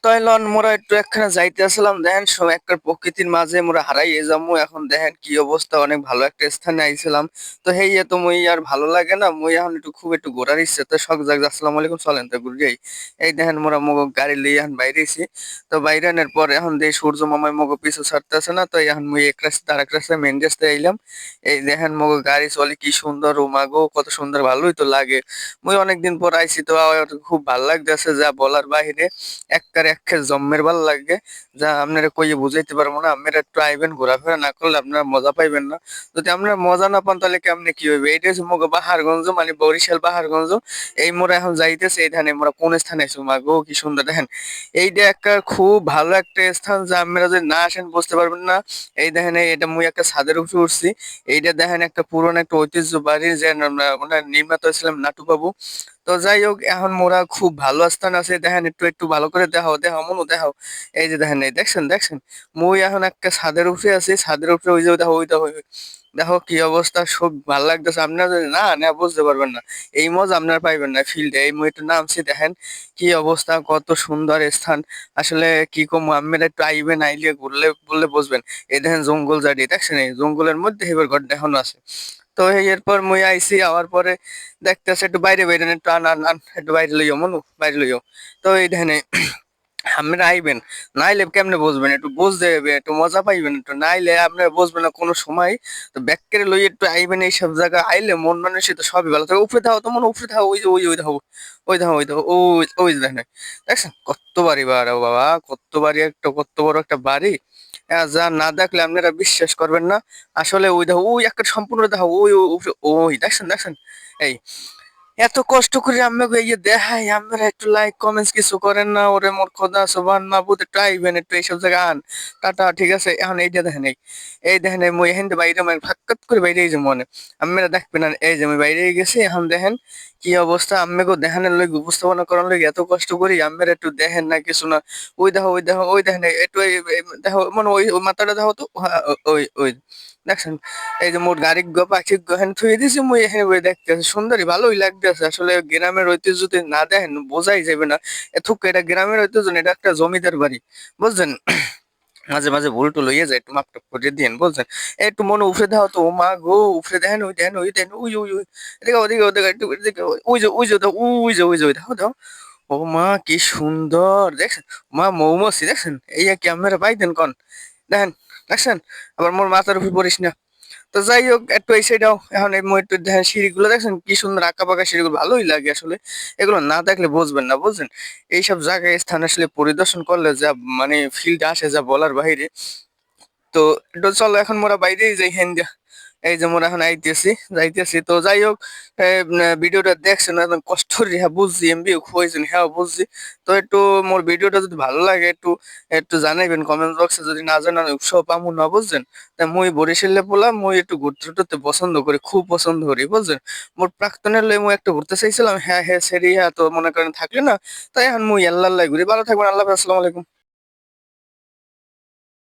তাই লন মোরা একটু একখানে যাইতেছিলাম দেখেন সময় একটা প্রকৃতির মাঝে মোরা হারাইয়ে যাবো এখন দেখেন কি অবস্থা অনেক ভালো একটা স্থানে আইছিলাম। তো হেই তো মুই আর ভালো লাগে না মুই এখন একটু খুব একটু ঘোরার ইচ্ছে তো শখ জাগ আসসালামু আলাইকুম চলেন তো ঘুরি। এই দেখেন মোরা মগো গাড়ি লিয়ে এখন বাইরেছি। তো বাইরে আনার পর এখন দিয়ে সূর্য মামাই মগো পিছু ছাড়তেছে না তো এখন মুই এক রাস্তা আর এক রাস্তায় মেন রাস্তায় আইলাম। এই দেখেন মগো গাড়ি চলে কি সুন্দর ও মাগো কত সুন্দর ভালোই তো লাগে। মুই অনেকদিন পর আইছি তো খুব ভালো লাগতেছে যা বলার বাহিরে একবারে এক্কে জম্মের ভাল লাগে যা আপনারা কইয়ে বুঝাইতে পারবো না। আপনারা একটু আইবেন ঘোরাফেরা না করলে আপনারা মজা পাইবেন না। যদি আপনারা মজা না পান তাহলে কেমনে কি হইবে। এইটা হচ্ছে মগো বাহারগঞ্জ মানে বরিশাল বাহারগঞ্জ। এই মোরা এখন যাইতেছে এই ধানে মোরা কোন স্থানে আছি মা গো কি সুন্দর দেখেন। এইটা একটা খুব ভালো একটা স্থান যা আপনারা যদি না আসেন বুঝতে পারবেন না। এই দেখেন এটা মুই একটা ছাদের উপরে উঠছি। এইটা দেখেন একটা পুরনো একটা ঐতিহ্য বাড়ি যে ওনার নির্মাতা ছিলাম নাটু বাবু। তো যাই হোক এখন মোরা খুব ভালো স্থান আছে দেখেন একটু একটু ভালো করে দেখাও দেখাও মনু দেখাও। এই যে দেখেন এই দেখছেন দেখছেন মুই এখন একটা ছাদের উপরে আছি ছাদের উপরে ওই যে দেখো ওই দেখো দেখো কি অবস্থা সব ভালো লাগতেছে আপনারা যদি না না বুঝতে পারবেন না। এই মজা আপনারা পাইবেন না ফিল্ডে এই মুই একটু নামছি দেখেন কি অবস্থা কত সুন্দর স্থান। আসলে কি কম আপনারা একটু আইবেন আইলে ঘুরলে বললে বুঝবেন। এই দেখেন জঙ্গল জাডি দেখছেন এই জঙ্গলের মধ্যে এবার ঘর এখনো আছে। তো এরপর মুই আইছি আওয়ার পরে দেখতেছে একটু বাইরে বাইরে একটু আন আন আন একটু বাইরে লইও মনু বাইরে লইও। তো এই দেখেন আপনারা আইবেন নাইলে কেমনে বুঝবেন একটু বুঝতে হবে একটু মজা পাইবেন একটু নাইলে আপনারা বুঝবেন না কোনো সময়। তো ব্যাক করে লই একটু আইবেন এইসব জায়গা আইলে মন মানুষই তো সবই ভালো থাকে উপরে থাকো তো মনে উপরে থাকো ওই যে ওই ওই দেখো ওই দেখো ওই দেখো ওই ওই যে দেখেন দেখছেন কত বাড়ি বাড়াও বাবা কত বাড়ি একটা কত বড় একটা বাড়ি। যা না দেখলে আপনারা বিশ্বাস করবেন না। আসলে ওই দেখো ওই একটা সম্পূর্ণ দেখো ওই ওই উপরে ওই দেখছেন দেখছেন এই এত কষ্ট করে আমাকে এই যে দেখাই আপনারা একটু লাইক কমেন্টস কিছু করেন না ওরে মোর খোদা সোবান মাবুদ একটু আইবেন একটু এইসব জায়গায় আন। টাটা ঠিক আছে এখন এইটা দেখেন এই দেখেন এই মুই এখান থেকে বাইরে মানে ফাক্কাত করে বাইরে এই যে মনে আপনারা দেখবেন না এই যে আমি বাইরে গেছি এখন দেখেন কি অবস্থা আমাকে দেখানোর লগে উপস্থাপনা করার লগে এত কষ্ট করি আপনারা একটু দেখেন না কিছু না। ওই দেখো ওই দেখো ওই দেখেন একটু দেখো মানে ওই মাথাটা দেখো তো হ্যাঁ, ওই ওই দেখছেন। এই যে মোর গাড়ি পাখি এখানে থুয়ে দিছি মুই এখানে বই দেখতেছি সুন্দরী ভালোই লাগতেছে আসলে গ্রামের ঐতিহ্য যদি না দেখেন বোঝাই যাবে না। এথুক এটা গ্রামের ঐতিহ্য না, এটা একটা জমিদার বাড়ি বুঝছেন। মাঝে মাঝে ভুল টুল হয়ে যায় একটু মাপটা করে দিন বুঝছেন। একটু মনে উফরে দাও তো ও মা গো উফরে দেখেন ওই দেখেন ওই দেখেন ওই ওই ওই এদিকে ওদিকে ওদিকে একটু এদিকে ওই যে ওই যে ওই যে ওই যে ওই দেখো দাও। ও মা কি সুন্দর দেখছেন। মা মৌমাছি দেখছেন এই ক্যামেরা পাইতেন কন দেখেন দেখছেন। আবার মোর মাথার উপর পড়িস না। তো যাই হোক একটু এই সাইডাও এখন এই একটু দেখেন সিঁড়িগুলো দেখছেন কি সুন্দর আঁকা পাকা সিঁড়িগুলো ভালোই লাগে আসলে। এগুলো না দেখলে বুঝবেন না বুঝছেন। এইসব জায়গায় স্থান আসলে পরিদর্শন করলে যা মানে ফিল্ড আসে যা বলার বাইরে। তো একটু চলো এখন মোরা বাইরেই যাই হেন দিয়া। এই যে মোরা এখন আইতেছি যাইতেছি তো যাই হোক ভিডিওটা দেখছেন একদম কষ্ট হ্যাঁ বুঝছি এমবি হয়েছেন হ্যাঁ বুঝছি। তো একটু মোর ভিডিওটা যদি ভালো লাগে একটু একটু জানাইবেন কমেন্ট বক্সে যদি না জানান উৎসাহ পামু না বুঝছেন। তা মুই বরিশালে বললাম মুই একটু ঘুরতে টুরতে পছন্দ করি খুব পছন্দ করি বুঝছেন। মোর প্রাক্তনের লই মুই একটু ঘুরতে চাইছিলাম হ্যাঁ হ্যাঁ সেরি হ্যাঁ তো মনে করেন থাকলে না। তাই এখন মুই আল্লাহ ঘুরি ভালো থাকবেন আল্লাহ হাফেজ, আসসালামু আলাইকুম।